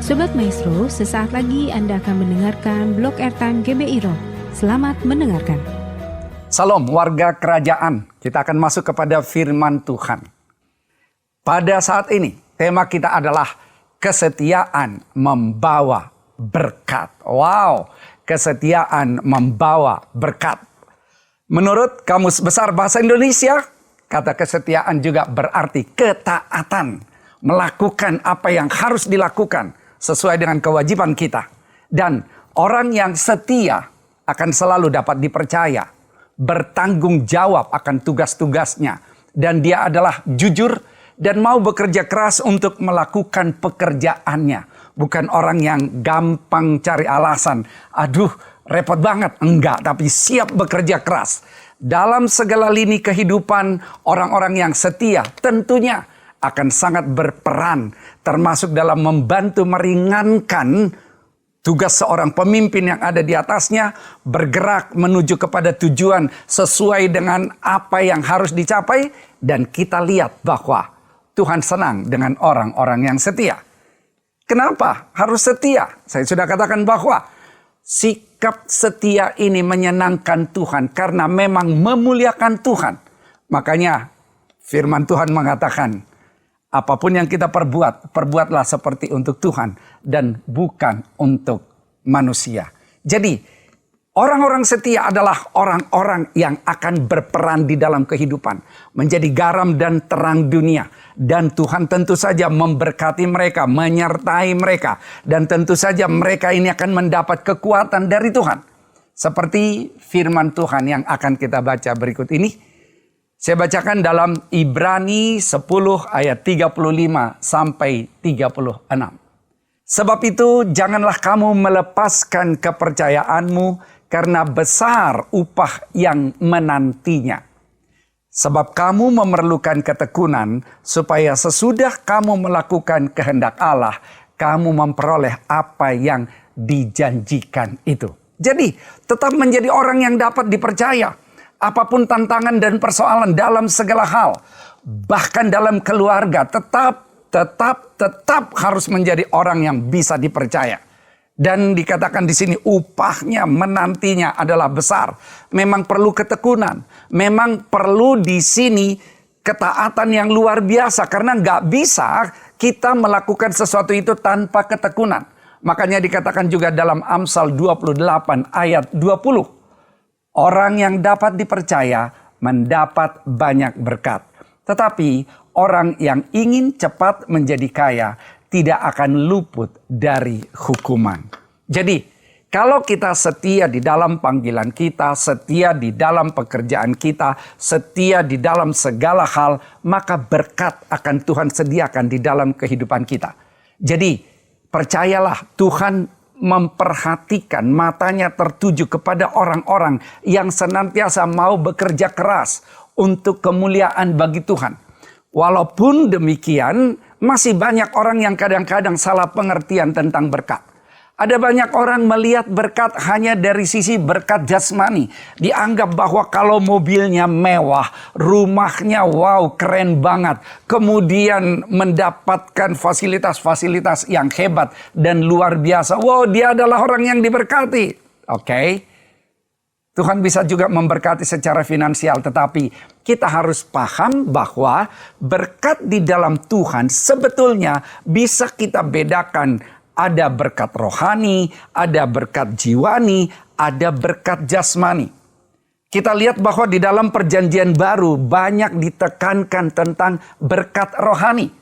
Sobat Maestro, sesaat lagi Anda akan mendengarkan Blog Airtime GBI Rock. Selamat mendengarkan. Salam warga kerajaan, kita akan masuk kepada firman Tuhan. Pada saat ini, tema kita adalah kesetiaan membawa berkat. Wow, kesetiaan membawa berkat. Menurut Kamus Besar Bahasa Indonesia, kata kesetiaan juga berarti ketaatan. Melakukan apa yang harus dilakukan sesuai dengan kewajiban kita. Dan orang yang setia akan selalu dapat dipercaya. Bertanggung jawab akan tugas-tugasnya. Dan dia adalah jujur dan mau bekerja keras untuk melakukan pekerjaannya. Bukan orang yang gampang cari alasan. Aduh, repot banget. Enggak, tapi siap bekerja keras. Dalam segala lini kehidupan, orang-orang yang setia tentunya akan sangat berperan, termasuk dalam membantu meringankan tugas seorang pemimpin yang ada di atasnya, bergerak menuju kepada tujuan sesuai dengan apa yang harus dicapai, dan kita lihat bahwa Tuhan senang dengan orang-orang yang setia. Kenapa harus setia? Saya sudah katakan bahwa sikap setia ini menyenangkan Tuhan karena memang memuliakan Tuhan. Makanya firman Tuhan mengatakan, apapun yang kita perbuatlah seperti untuk Tuhan dan bukan untuk manusia. Jadi, orang-orang setia adalah orang-orang yang akan berperan di dalam kehidupan. Menjadi garam dan terang dunia. Dan Tuhan tentu saja memberkati mereka, menyertai mereka. Dan tentu saja mereka ini akan mendapat kekuatan dari Tuhan. Seperti firman Tuhan yang akan kita baca berikut ini. Saya bacakan dalam Ibrani 10 ayat 35 sampai 36. Sebab itu janganlah kamu melepaskan kepercayaanmu karena besar upah yang menantinya. Sebab kamu memerlukan ketekunan supaya sesudah kamu melakukan kehendak Allah, kamu memperoleh apa yang dijanjikan itu. Jadi tetap menjadi orang yang dapat dipercaya. Apapun tantangan dan persoalan dalam segala hal. Bahkan dalam keluarga tetap harus menjadi orang yang bisa dipercaya. Dan dikatakan di sini upahnya menantinya adalah besar. Memang perlu ketekunan. Memang perlu di sini ketaatan yang luar biasa. Karena nggak bisa kita melakukan sesuatu itu tanpa ketekunan. Makanya dikatakan juga dalam Amsal 28 ayat 20. Orang yang dapat dipercaya mendapat banyak berkat. Tetapi orang yang ingin cepat menjadi kaya tidak akan luput dari hukuman. Jadi kalau kita setia di dalam panggilan kita, setia di dalam pekerjaan kita, setia di dalam segala hal, maka berkat akan Tuhan sediakan di dalam kehidupan kita. Jadi percayalah, Tuhan memperhatikan, matanya tertuju kepada orang-orang yang senantiasa mau bekerja keras untuk kemuliaan bagi Tuhan. Walaupun demikian, masih banyak orang yang kadang-kadang salah pengertian tentang berkat. Ada banyak orang melihat berkat hanya dari sisi berkat jasmani. Dianggap bahwa kalau mobilnya mewah, rumahnya wow keren banget. Kemudian mendapatkan fasilitas-fasilitas yang hebat dan luar biasa. Wow, dia adalah orang yang diberkati. Oke. Tuhan bisa juga memberkati secara finansial. Tetapi kita harus paham bahwa berkat di dalam Tuhan sebetulnya bisa kita bedakan. Ada berkat rohani, ada berkat jiwani, ada berkat jasmani. Kita lihat bahwa di dalam perjanjian baru banyak ditekankan tentang berkat rohani.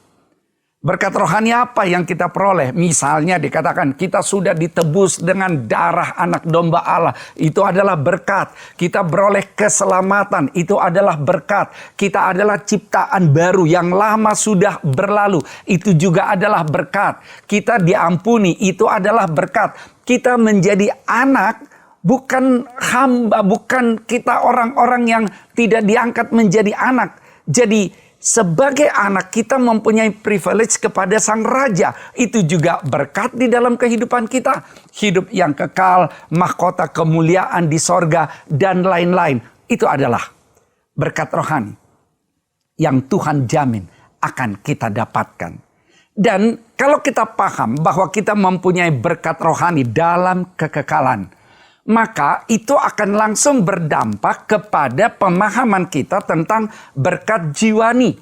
Berkat rohani apa yang kita peroleh? Misalnya dikatakan kita sudah ditebus dengan darah anak domba Allah. Itu adalah berkat. Kita beroleh keselamatan. Itu adalah berkat. Kita adalah ciptaan baru yang lama sudah berlalu. Itu juga adalah berkat. Kita diampuni. Itu adalah berkat. Kita menjadi anak, bukan hamba, bukan kita orang-orang yang tidak diangkat menjadi anak. Jadi sebagai anak kita mempunyai privilege kepada Sang Raja. Itu juga berkat di dalam kehidupan kita. Hidup yang kekal, mahkota kemuliaan di sorga, dan lain-lain. Itu adalah berkat rohani yang Tuhan jamin akan kita dapatkan. Dan kalau kita paham bahwa kita mempunyai berkat rohani dalam kekekalan, maka itu akan langsung berdampak kepada pemahaman kita tentang berkat jiwani.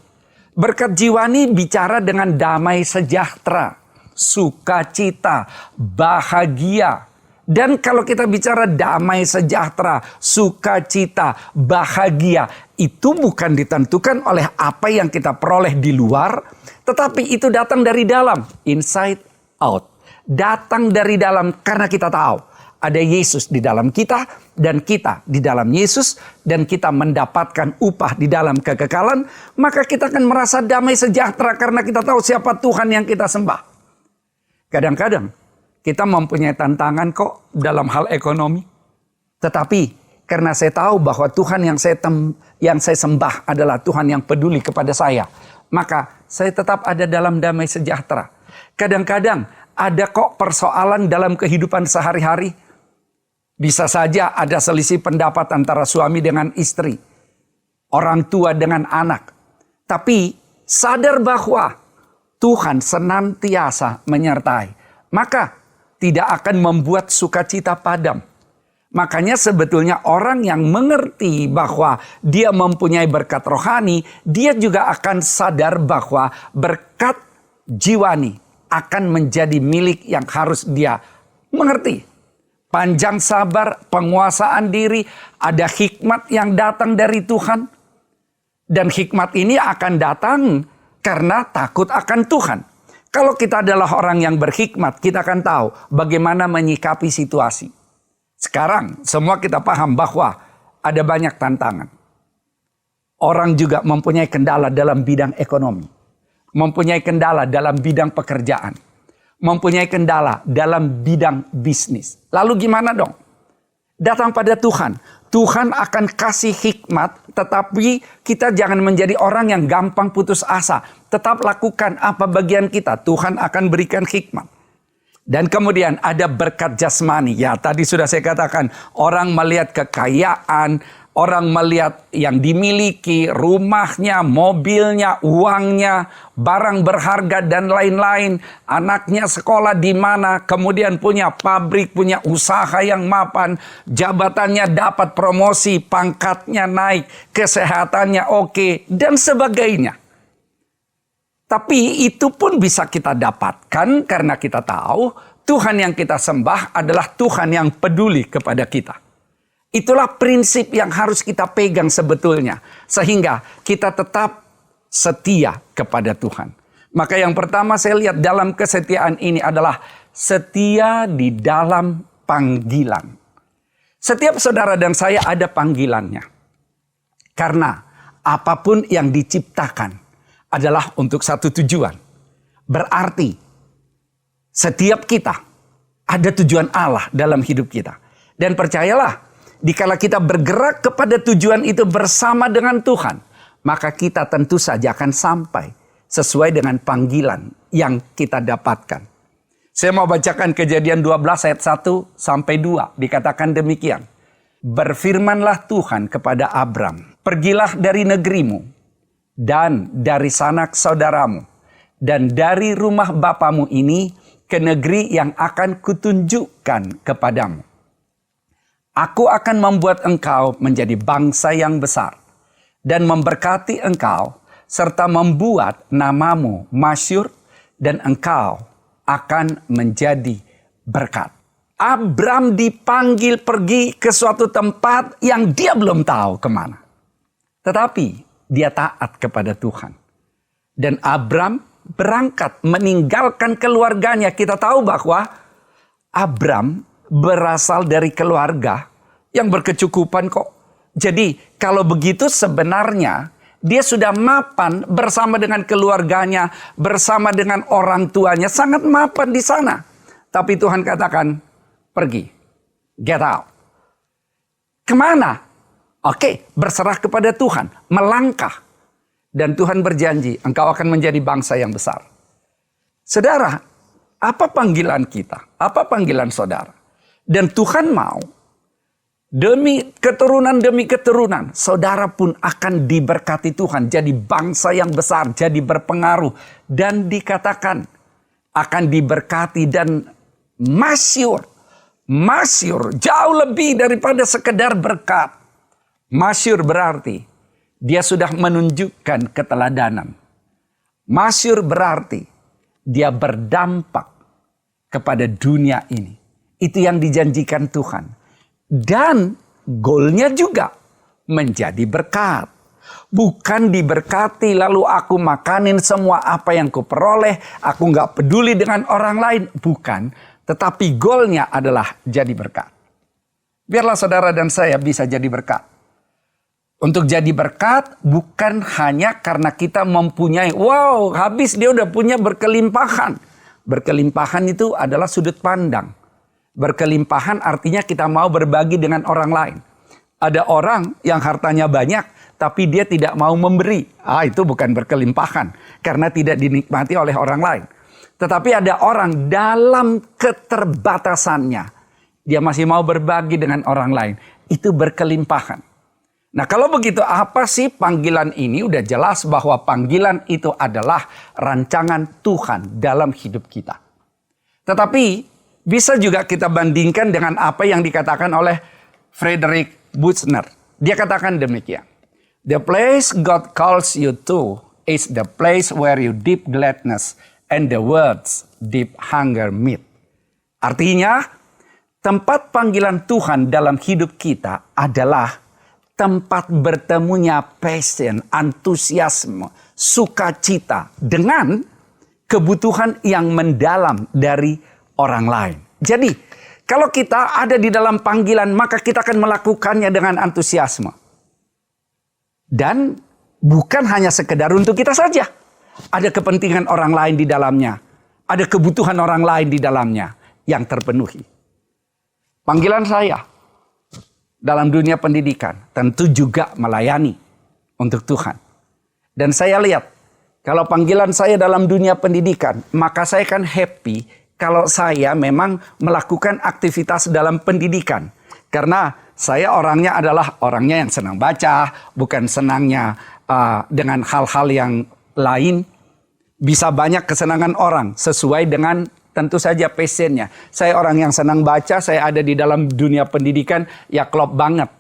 Berkat jiwani bicara dengan damai sejahtera, sukacita, bahagia. Dan kalau kita bicara damai sejahtera, sukacita, bahagia, itu bukan ditentukan oleh apa yang kita peroleh di luar, tetapi itu datang dari dalam, inside out. Datang dari dalam karena kita tahu ada Yesus di dalam kita dan kita di dalam Yesus, dan kita mendapatkan upah di dalam kekekalan, maka kita akan merasa damai sejahtera karena kita tahu siapa Tuhan yang kita sembah. Kadang-kadang kita mempunyai tantangan kok dalam hal ekonomi. Tetapi karena saya tahu bahwa Tuhan yang saya sembah adalah Tuhan yang peduli kepada saya, maka saya tetap ada dalam damai sejahtera. Kadang-kadang ada kok persoalan dalam kehidupan sehari-hari. Bisa saja ada selisih pendapat antara suami dengan istri, orang tua dengan anak. Tapi sadar bahwa Tuhan senantiasa menyertai, maka tidak akan membuat sukacita padam. Makanya sebetulnya orang yang mengerti bahwa dia mempunyai berkat rohani, dia juga akan sadar bahwa berkat jiwani akan menjadi milik yang harus dia mengerti. Panjang sabar, penguasaan diri, ada hikmat yang datang dari Tuhan. Dan hikmat ini akan datang karena takut akan Tuhan. Kalau kita adalah orang yang berhikmat, kita akan tahu bagaimana menyikapi situasi. Sekarang semua kita paham bahwa ada banyak tantangan. Orang juga mempunyai kendala dalam bidang ekonomi. Mempunyai kendala dalam bidang pekerjaan. Mempunyai kendala dalam bidang bisnis. Lalu gimana dong? Datang pada Tuhan. Tuhan akan kasih hikmat, tetapi kita jangan menjadi orang yang gampang putus asa. Tetap lakukan apa bagian kita. Tuhan akan berikan hikmat. Dan kemudian ada berkat jasmani. Ya, tadi sudah saya katakan, orang melihat kekayaan, orang melihat yang dimiliki, rumahnya, mobilnya, uangnya, barang berharga dan lain-lain. Anaknya sekolah di mana, kemudian punya pabrik, punya usaha yang mapan, jabatannya dapat promosi, pangkatnya naik, kesehatannya oke, dan sebagainya. Tapi itu pun bisa kita dapatkan karena kita tahu Tuhan yang kita sembah adalah Tuhan yang peduli kepada kita. Itulah prinsip yang harus kita pegang sebetulnya. Sehingga kita tetap setia kepada Tuhan. Maka yang pertama saya lihat dalam kesetiaan ini adalah setia di dalam panggilan. Setiap saudara dan saya ada panggilannya. Karena apapun yang diciptakan adalah untuk satu tujuan. Berarti setiap kita ada tujuan Allah dalam hidup kita. Dan percayalah, dikala kita bergerak kepada tujuan itu bersama dengan Tuhan, maka kita tentu saja akan sampai sesuai dengan panggilan yang kita dapatkan. Saya mau bacakan Kejadian 12 ayat 1 sampai 2. Dikatakan demikian. Berfirmanlah Tuhan kepada Abram, pergilah dari negerimu, dan dari sanak saudaramu, dan dari rumah bapamu ini ke negeri yang akan kutunjukkan kepadamu. Aku akan membuat engkau menjadi bangsa yang besar, dan memberkati engkau, serta membuat namamu masyhur, dan engkau akan menjadi berkat. Abram dipanggil pergi ke suatu tempat yang dia belum tahu kemana. Tetapi dia taat kepada Tuhan. Dan Abram berangkat meninggalkan keluarganya. Kita tahu bahwa Abram berasal dari keluarga yang berkecukupan kok. Jadi kalau begitu sebenarnya dia sudah mapan bersama dengan keluarganya, bersama dengan orang tuanya. Sangat mapan di sana. Tapi Tuhan katakan, pergi. Get out. Kemana? Oke, berserah kepada Tuhan, melangkah. Dan Tuhan berjanji, engkau akan menjadi bangsa yang besar. Saudara, apa panggilan kita? Apa panggilan saudara? Dan Tuhan mau Demi keturunan, saudara pun akan diberkati Tuhan. Jadi bangsa yang besar, jadi berpengaruh. Dan dikatakan akan diberkati dan masyhur. Masyhur jauh lebih daripada sekedar berkat. Masyhur berarti dia sudah menunjukkan keteladanan. Masyhur berarti dia berdampak kepada dunia ini. Itu yang dijanjikan Tuhan. Dan goalnya juga menjadi berkat. Bukan diberkati lalu aku makanin semua apa yang kuperoleh. Aku gak peduli dengan orang lain. Bukan. Tetapi goalnya adalah jadi berkat. Biarlah saudara dan saya bisa jadi berkat. Untuk jadi berkat bukan hanya karena kita mempunyai. Wow, habis dia udah punya berkelimpahan. Berkelimpahan itu adalah sudut pandang. Berkelimpahan artinya kita mau berbagi dengan orang lain. Ada orang yang hartanya banyak, tapi dia tidak mau memberi. Itu bukan berkelimpahan, karena tidak dinikmati oleh orang lain. Tetapi ada orang dalam keterbatasannya, dia masih mau berbagi dengan orang lain. Itu berkelimpahan. Nah kalau begitu apa sih panggilan ini? Udah jelas bahwa panggilan itu adalah rancangan Tuhan dalam hidup kita. Tetapi bisa juga kita bandingkan dengan apa yang dikatakan oleh Frederick Buechner. Dia katakan demikian. The place God calls you to is the place where your deep gladness and the world's deep hunger meet. Artinya, tempat panggilan Tuhan dalam hidup kita adalah tempat bertemunya passion, antusiasme, sukacita dengan kebutuhan yang mendalam dari orang lain. Jadi, kalau kita ada di dalam panggilan, maka kita akan melakukannya dengan antusiasme. Dan bukan hanya sekedar untuk kita saja. Ada kepentingan orang lain di dalamnya. Ada kebutuhan orang lain di dalamnya yang terpenuhi. Panggilan saya dalam dunia pendidikan tentu juga melayani untuk Tuhan. Dan saya lihat, kalau panggilan saya dalam dunia pendidikan, maka saya akan happy kalau saya memang melakukan aktivitas dalam pendidikan. Karena saya orangnya adalah orangnya yang senang baca, bukan senangnya dengan hal-hal yang lain. Bisa banyak kesenangan orang sesuai dengan tentu saja passionnya. Saya orang yang senang baca, saya ada di dalam dunia pendidikan, ya klop banget.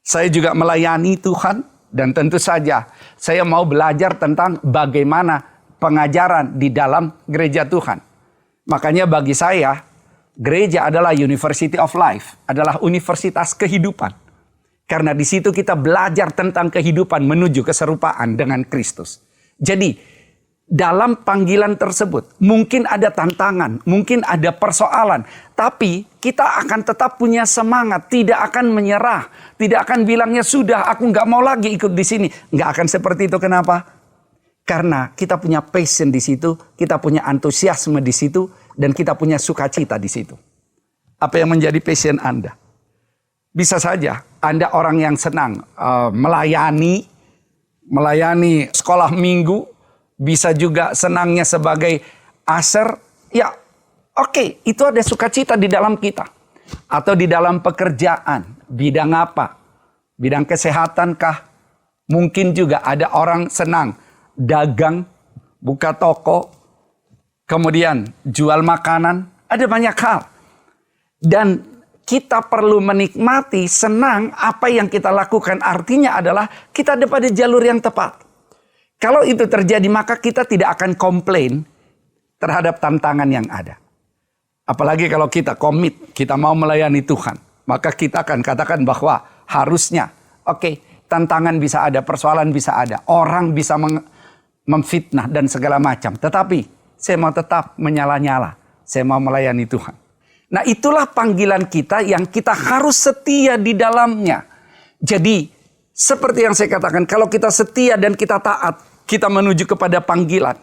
Saya juga melayani Tuhan dan tentu saja saya mau belajar tentang bagaimana pengajaran di dalam gereja Tuhan. Makanya bagi saya, gereja adalah University of Life, adalah universitas kehidupan. Karena di situ kita belajar tentang kehidupan menuju keserupaan dengan Kristus. Jadi, dalam panggilan tersebut, mungkin ada tantangan, mungkin ada persoalan. Tapi kita akan tetap punya semangat, tidak akan menyerah. Tidak akan bilangnya, sudah aku nggak mau lagi ikut di sini. Nggak akan seperti itu, kenapa? Karena kita punya passion di situ, kita punya antusiasme di situ, dan kita punya sukacita di situ. Apa yang menjadi passion Anda? Bisa saja Anda orang yang senang melayani sekolah minggu, bisa juga senangnya sebagai usher. Ya, oke, itu ada sukacita di dalam kita. Atau di dalam pekerjaan, bidang apa? Bidang kesehatan kah? Mungkin juga ada orang senang dagang, buka toko, kemudian jual makanan, ada banyak hal. Dan kita perlu menikmati, senang apa yang kita lakukan. Artinya adalah kita ada pada jalur yang tepat. Kalau itu terjadi, maka kita tidak akan komplain terhadap tantangan yang ada. Apalagi kalau kita komit, kita mau melayani Tuhan. Maka kita akan katakan bahwa harusnya, oke, tantangan bisa ada, persoalan bisa ada. Orang bisa memfitnah dan segala macam. Tetapi saya mau tetap menyala-nyala. Saya mau melayani Tuhan. Nah itulah panggilan kita yang kita harus setia di dalamnya. Jadi seperti yang saya katakan, kalau kita setia dan kita taat, kita menuju kepada panggilan.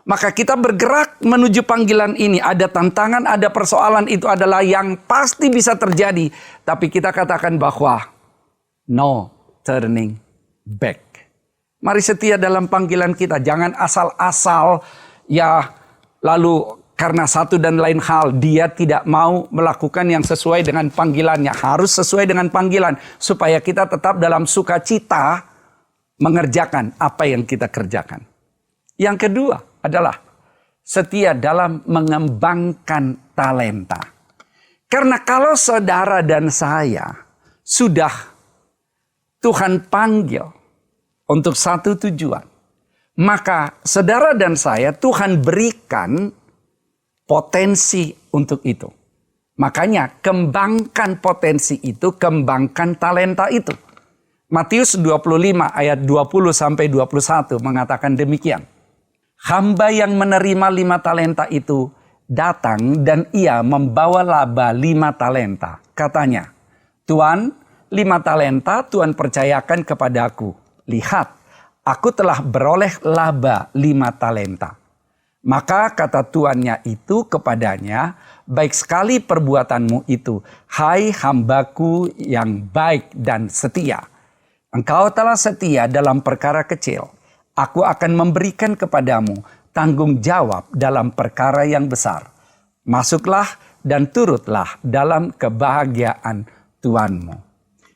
Maka kita bergerak menuju panggilan ini. Ada tantangan, ada persoalan, itu adalah yang pasti bisa terjadi. Tapi kita katakan bahwa no turning back. Mari setia dalam panggilan kita. Jangan asal-asal ya lalu Karena satu dan lain hal, dia tidak mau melakukan yang sesuai dengan panggilannya. Harus sesuai dengan panggilan. Supaya kita tetap dalam sukacita mengerjakan apa yang kita kerjakan. Yang kedua adalah setia dalam mengembangkan talenta. Karena kalau saudara dan saya sudah Tuhan panggil untuk satu tujuan, maka saudara dan saya Tuhan berikan potensi untuk itu. Makanya kembangkan potensi itu, kembangkan talenta itu. Matius 25 ayat 20 sampai 21 mengatakan demikian. Hamba yang menerima 5 talenta itu datang dan ia membawa laba 5 talenta. Katanya, Tuan, 5 talenta Tuhan percayakan kepadaku. Lihat, aku telah beroleh laba 5 talenta. Maka kata tuannya itu kepadanya, baik sekali perbuatanmu itu, hai hambaku yang baik dan setia. Engkau telah setia dalam perkara kecil. Aku akan memberikan kepadamu tanggung jawab dalam perkara yang besar. Masuklah dan turutlah dalam kebahagiaan Tuanmu.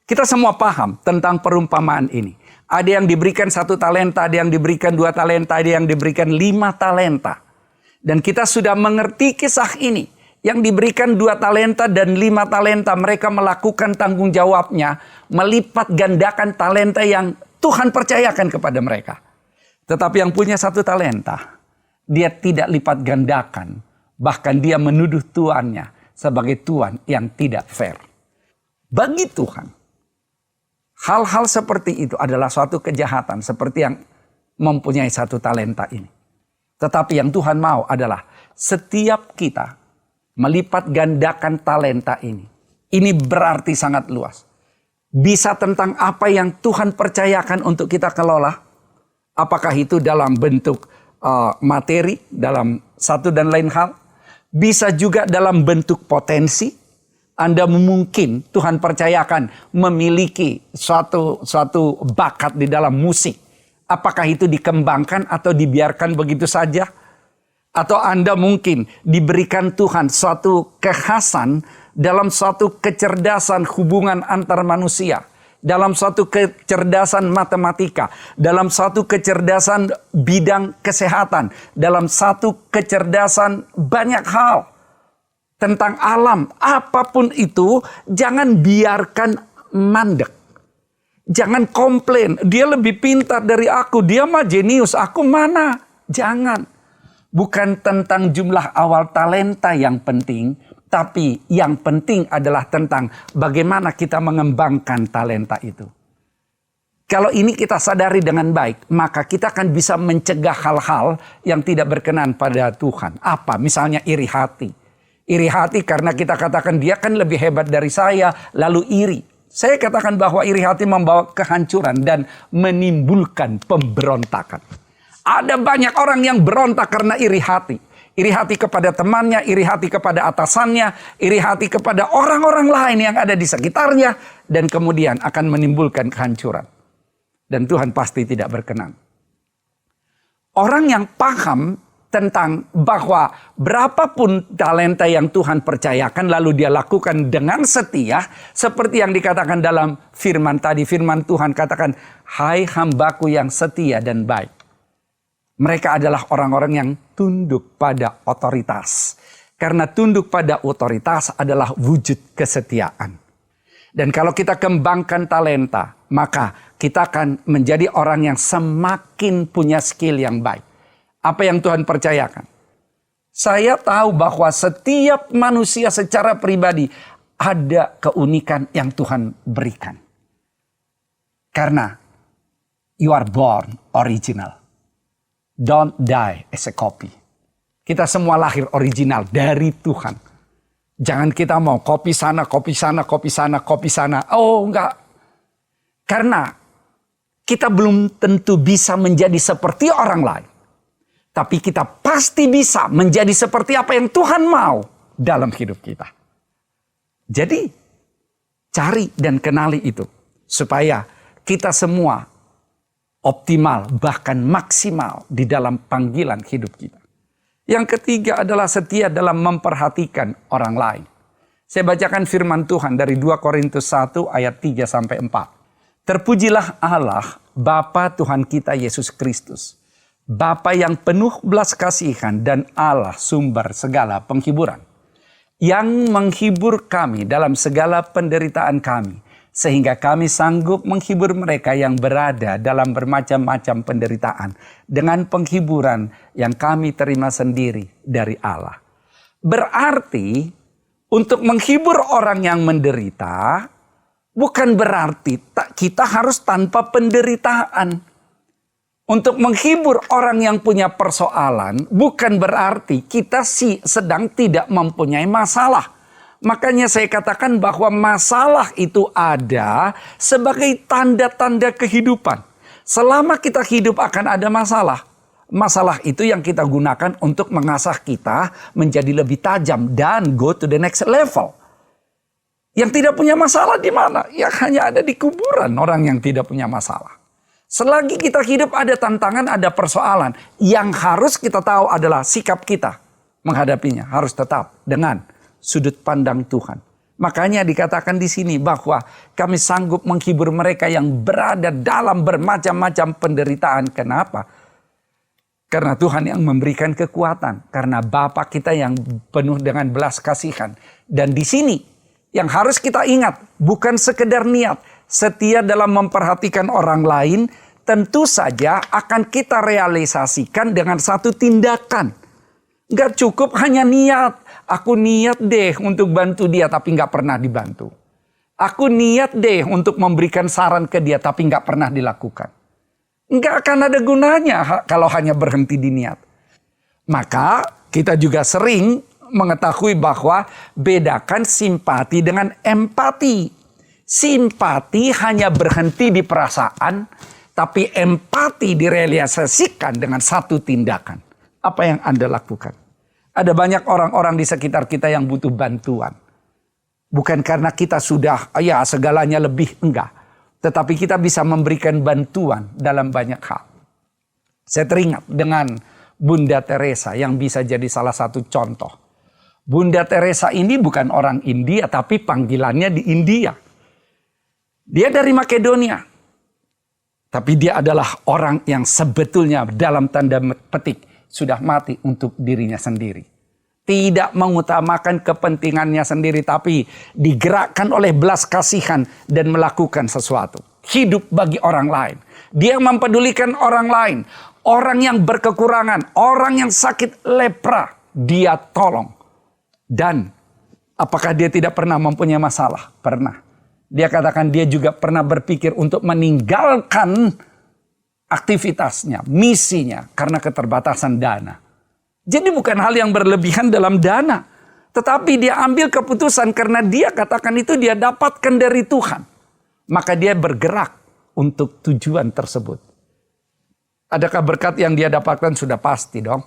Kita semua paham tentang perumpamaan ini. Ada yang diberikan 1 talenta, ada yang diberikan 2 talenta, ada yang diberikan 5 talenta. Dan kita sudah mengerti kisah ini. Yang diberikan 2 talenta dan 5 talenta, mereka melakukan tanggung jawabnya, melipat gandakan talenta yang Tuhan percayakan kepada mereka. Tetapi yang punya 1 talenta, dia tidak lipat gandakan. Bahkan dia menuduh tuannya sebagai tuan yang tidak fair. Bagi Tuhan, hal-hal seperti itu adalah suatu kejahatan seperti yang mempunyai 1 talenta ini. Tetapi yang Tuhan mau adalah setiap kita melipat gandakan talenta ini. Ini berarti sangat luas. Bisa tentang apa yang Tuhan percayakan untuk kita kelola. Apakah itu dalam bentuk materi, dalam satu dan lain hal. Bisa juga dalam bentuk potensi. Anda mungkin Tuhan percayakan memiliki suatu bakat di dalam musik. Apakah itu dikembangkan atau dibiarkan begitu saja? Atau Anda mungkin diberikan Tuhan suatu kekhasan dalam suatu kecerdasan hubungan antar manusia. Dalam suatu kecerdasan matematika. Dalam suatu kecerdasan bidang kesehatan. Dalam satu kecerdasan banyak hal. Tentang alam, apapun itu, jangan biarkan mandek. Jangan komplain, dia lebih pintar dari aku, dia mah jenius, aku mana? Jangan. Bukan tentang jumlah awal talenta yang penting, tapi yang penting adalah tentang bagaimana kita mengembangkan talenta itu. Kalau ini kita sadari dengan baik, maka kita akan bisa mencegah hal-hal yang tidak berkenan pada Tuhan. Apa? Misalnya iri hati. Iri hati karena kita katakan dia kan lebih hebat dari saya, lalu iri. Saya katakan bahwa iri hati membawa kehancuran dan menimbulkan pemberontakan. Ada banyak orang yang berontak karena iri hati. Iri hati kepada temannya, iri hati kepada atasannya, iri hati kepada orang-orang lain yang ada di sekitarnya. Dan kemudian akan menimbulkan kehancuran. Dan Tuhan pasti tidak berkenan. Orang yang paham tentang bahwa berapapun talenta yang Tuhan percayakan lalu dia lakukan dengan setia. Seperti yang dikatakan dalam firman tadi. Firman Tuhan katakan, hai hambaku yang setia dan baik. Mereka adalah orang-orang yang tunduk pada otoritas. Karena tunduk pada otoritas adalah wujud kesetiaan. Dan kalau kita kembangkan talenta, maka kita akan menjadi orang yang semakin punya skill yang baik. Apa yang Tuhan percayakan? Saya tahu bahwa setiap manusia secara pribadi ada keunikan yang Tuhan berikan. Karena you are born original. Don't die as a copy. Kita semua lahir original dari Tuhan. Jangan kita mau copy sana, copy sana, copy sana, copy sana. Oh enggak. Karena kita belum tentu bisa menjadi seperti orang lain. Tapi kita pasti bisa menjadi seperti apa yang Tuhan mau dalam hidup kita. Jadi cari dan kenali itu. Supaya kita semua optimal bahkan maksimal di dalam panggilan hidup kita. Yang ketiga adalah setia dalam memperhatikan orang lain. Saya bacakan firman Tuhan dari 2 Korintus 1 ayat 3 sampai 4. Terpujilah Allah, Bapa Tuhan kita Yesus Kristus, Bapa yang penuh belas kasihan dan Allah sumber segala penghiburan, yang menghibur kami dalam segala penderitaan kami, sehingga kami sanggup menghibur mereka yang berada dalam bermacam-macam penderitaan dengan penghiburan yang kami terima sendiri dari Allah. Berarti untuk menghibur orang yang menderita bukan berarti kita harus tanpa penderitaan. Untuk menghibur orang yang punya persoalan bukan berarti kita sedang tidak mempunyai masalah. Makanya saya katakan bahwa masalah itu ada sebagai tanda-tanda kehidupan. Selama kita hidup akan ada masalah. Masalah itu yang kita gunakan untuk mengasah kita menjadi lebih tajam dan go to the next level. Yang tidak punya masalah di mana? Ya hanya ada di kuburan orang yang tidak punya masalah. Selagi kita hidup ada tantangan, ada persoalan. Yang harus kita tahu adalah sikap kita menghadapinya. Harus tetap dengan sudut pandang Tuhan. Makanya dikatakan di sini bahwa kami sanggup menghibur mereka yang berada dalam bermacam-macam penderitaan. Kenapa? Karena Tuhan yang memberikan kekuatan. Karena Bapa kita yang penuh dengan belas kasihan. Dan di sini yang harus kita ingat bukan sekedar niat. Setia dalam memperhatikan orang lain tentu saja akan kita realisasikan dengan satu tindakan. Gak cukup hanya niat. Aku niat deh untuk bantu dia tapi gak pernah dibantu. Aku niat deh untuk memberikan saran ke dia tapi gak pernah dilakukan. Nggak akan ada gunanya kalau hanya berhenti di niat. Maka kita juga sering mengetahui bahwa bedakan simpati dengan empati. Simpati hanya berhenti di perasaan, tapi empati direalisasikan dengan satu tindakan. Apa yang Anda lakukan? Ada banyak orang-orang di sekitar kita yang butuh bantuan. Bukan karena kita sudah segalanya lebih, enggak. Tetapi kita bisa memberikan bantuan dalam banyak hal. Saya teringat dengan Bunda Teresa yang bisa jadi salah satu contoh. Bunda Teresa ini bukan orang India tapi panggilannya di India. Dia dari Makedonia. Tapi dia adalah orang yang sebetulnya dalam tanda petik sudah mati untuk dirinya sendiri. Tidak mengutamakan kepentingannya sendiri tapi digerakkan oleh belas kasihan dan melakukan sesuatu. Hidup bagi orang lain. Dia mempedulikan orang lain. Orang yang berkekurangan, orang yang sakit lepra, dia tolong. Dan apakah dia tidak pernah mempunyai masalah? Pernah. Dia katakan dia juga pernah berpikir untuk meninggalkan aktivitasnya, misinya karena keterbatasan dana. Jadi bukan hal yang berlebihan dalam dana. Tetapi dia ambil keputusan karena dia katakan itu dia dapatkan dari Tuhan. Maka dia bergerak untuk tujuan tersebut. Adakah berkat yang dia dapatkan? Sudah pasti dong.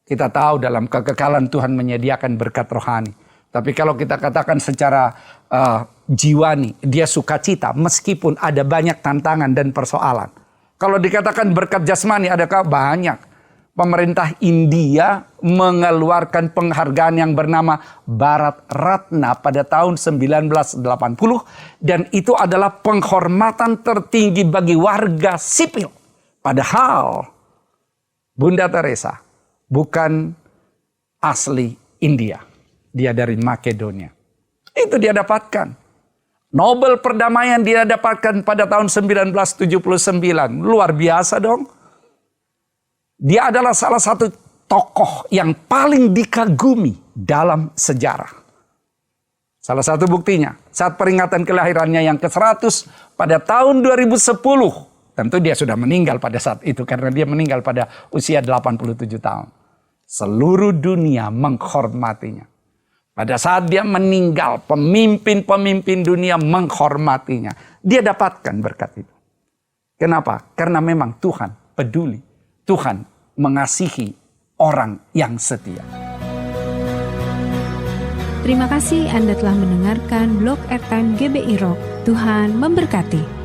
Kita tahu dalam kekekalan Tuhan menyediakan berkat rohani. Tapi kalau kita katakan secara jiwani, dia sukacita meskipun ada banyak tantangan dan persoalan. Kalau dikatakan berkat jasmani, adakah? Banyak. Pemerintah India mengeluarkan penghargaan yang bernama Bharat Ratna pada tahun 1980 dan itu adalah penghormatan tertinggi bagi warga sipil. Padahal Bunda Teresa bukan asli India. Dia dari Makedonia. Itu dia dapatkan. Nobel perdamaian dia dapatkan pada tahun 1979. Luar biasa dong. Dia adalah salah satu tokoh yang paling dikagumi dalam sejarah. Salah satu buktinya, saat peringatan kelahirannya yang ke-100 pada tahun 2010. Tentu dia sudah meninggal pada saat itu karena dia meninggal pada usia 87 tahun. Seluruh dunia menghormatinya. Pada saat dia meninggal, pemimpin-pemimpin dunia menghormatinya. Dia dapatkan berkat itu. Kenapa? Karena memang Tuhan peduli. Tuhan mengasihi orang yang setia. Terima kasih Anda telah mendengarkan Blog Airtime GBI Rock. Tuhan memberkati.